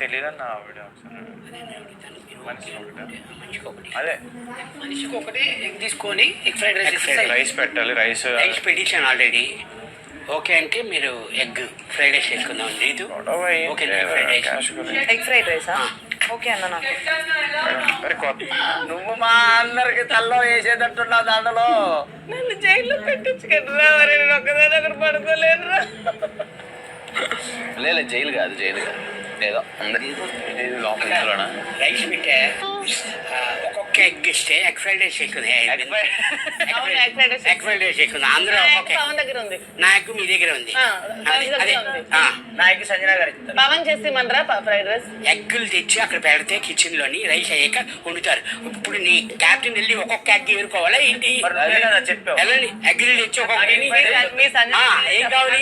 తెలియదన్న ఆవిడ మనిషికి ఒకటి అదే మనిషికి ఒకటి ఎగ్ తీసుకొని ఎగ్ ఫ్రైడ్ రైస్ రైస్ పెట్టాలి. రైస్ పెట్టించాను ఆల్రెడీ. ఓకే అంటే మీరు ఎగ్ ఫ్రైడ్ రైస్ చేసుకుందాం. లేదు ఓకే ఎగ్ ఫ్రైడ్ రైసా? ఓకే అన్న. నాకు నువ్వు మా అందరికి తల్లో వేసేటట్టున్నావు దాంట్లో. నన్ను జైల్లో పెట్టించుకుంటున్నా మరి, నేను ఒక్కదాని అక్కడ పడుకోలేనురా. లేదు జైలు కాదు ఏదో లోపల రైస్ పెట్టే ఒక్కొక్క ఎగ్ ఇస్తే ఎగ్ ఫ్రైడ్ రైస్ చేసుకుంది. ఎగ్ ఫ్రైడ్ రైస్ చేసుకుంది. అందరూ పవన్ దగ్గర ఉంది. నా ఎగ్ మీ దగ్గర ఉంది. నా ఎగ్ సంజన గారు పవన్ చేసేమనరా ఫ్రైడ్ రైస్? ఎగ్గులు తెచ్చి అక్కడ పెడితే కిచెన్ లోని రైస్ అయ్యాక వండుతారు. ఇప్పుడు నీ క్యాప్టెన్ వెళ్ళి ఒక్కొక్క ఎగ్ ఏరుకోవాలా ఏంటి? చెప్పావు వెళ్ళండి ఎగ్గులు తెచ్చి ఒక్కొక్క ఏం కావాలి?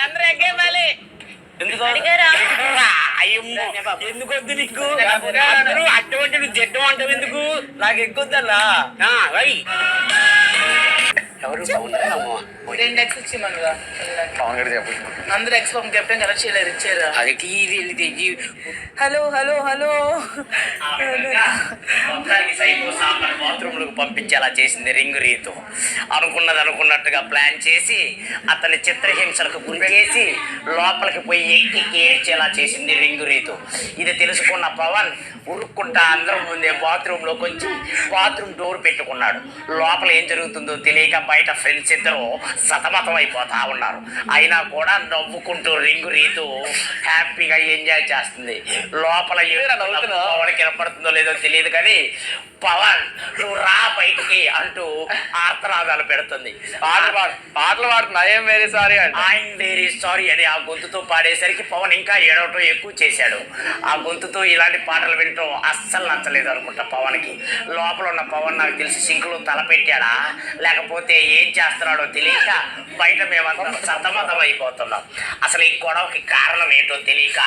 అందరూ ఎగ్ ఇవ్వాలి. ఎందుకు వద్దు నీకు? అటువంటి నువ్వు జడ్డం అంటావు ఎందుకు? నాకు ఎగ్గొద్దన్నా. ఎవరు 2 ఎగ్స్ ఇచ్చిమనుగా. పవన్ గారు చెప్పు. అందరూ ఎగ్స్ పంపి కెప్టెన్ ఎలా చేయలేరు, ఇచ్చారా? అది టీవీ తెచ్చి హలో హలో హలో బాత్రూమ్ లోకి పంపించేలా చేసింది రింగు రీతు. అనుకున్నది అనుకున్నట్టుగా ప్లాన్ చేసి అతని చిత్రహింసలకు గురి చేసి లోపలికి పోయి ఎక్కి ఏడ్చేలా చేసింది రింగు రీతు. ఇది తెలుసుకున్న పవన్ ఉరుక్కుంటా అందరం ముందే బాత్రూమ్ లోకి వచ్చి బాత్రూమ్ డోర్ పెట్టుకున్నాడు. లోపల ఏం జరుగుతుందో తెలియక బయట ఫ్రెండ్స్ ఇద్దరు సతమతం అయిపోతా ఉన్నారు. అయినా కూడా నవ్వుకుంటూ రింగు రీతు హ్యాపీగా ఎంజాయ్ చేస్తుంది. లోపల పవన్కి వినపడుతుందో లేదో తెలియదు కానీ పవన్ నువ్వు రా బయటికి అంటూ ఆర్తనాదాలు పెడుతుంది. పాటలు పాడుతున్నా ఐఎమ్ వెరీ సారీ అంటే ఐఎమ్ వెరీ సారీ అని ఆ గొంతుతో పాడేసరికి పవన్ ఇంకా ఏడవటం ఎక్కువ చేశాడు. ఆ గొంతుతో ఇలాంటి పాటలు వినటం అస్సలు నచ్చలేదు అనుకుంటా పవన్కి. లోపల ఉన్న పవన్ నాకు తెలిసి సింకులో తల పెట్టాడా లేకపోతే ఏం చేస్తున్నాడో తెలియక బయట మేమంతా సతమతం అయిపోతున్నాం. అసలు ఈ గొడవకి కారణం ఏంటో తెలియక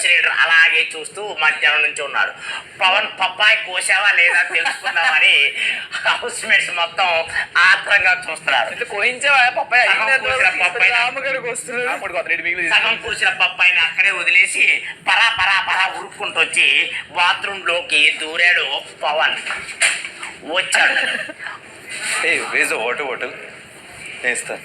శ్రీధర్ అలాగే చూస్తూ మధ్యాహ్నం నుంచి ఉన్నాడు. పవన్ పప్పాయి కోసావా లేదా తెలుసుకుందామని హౌస్ మేట్స్ మొత్తం ఆత్రంగా చూస్తున్నారు. సగం కూర్చిన పప్పాయిని అక్కడే వదిలేసి పరా పరా పరా ఉరుక్కుంటూ వచ్చి బాత్రూమ్ లోకి దూరాడు పవన్. వచ్చాడు హోటల్ నేను ఇస్తాను.